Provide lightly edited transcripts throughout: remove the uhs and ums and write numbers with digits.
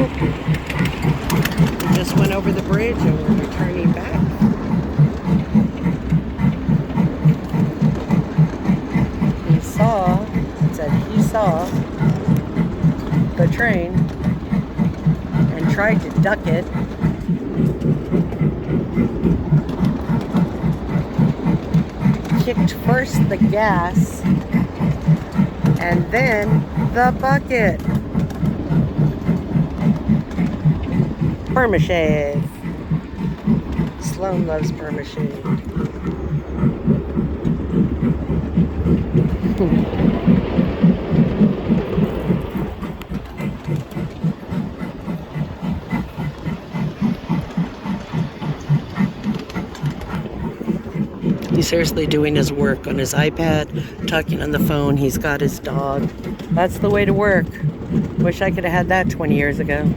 Nope. We just went over the bridge and we're returning back. He saw the train and tried to duck it. Kicked first the gas and then the bucket. Permashave. Sloan loves permashave. He's seriously doing his work on his iPad, talking on the phone. He's got his dog. That's the way to work. Wish I could have had that 20 years ago.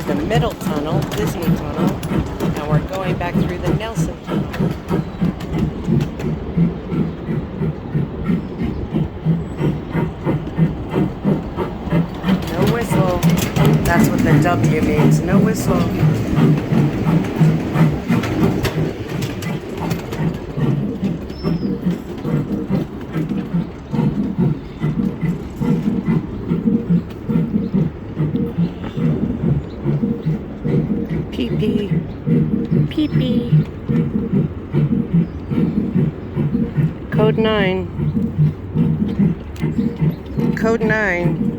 The middle tunnel, Disney Tunnel, and we're going back through the Nelson Tunnel. No whistle. That's what the W means. No whistle. Pee-pee. Pee-pee. Code 9. Code 9.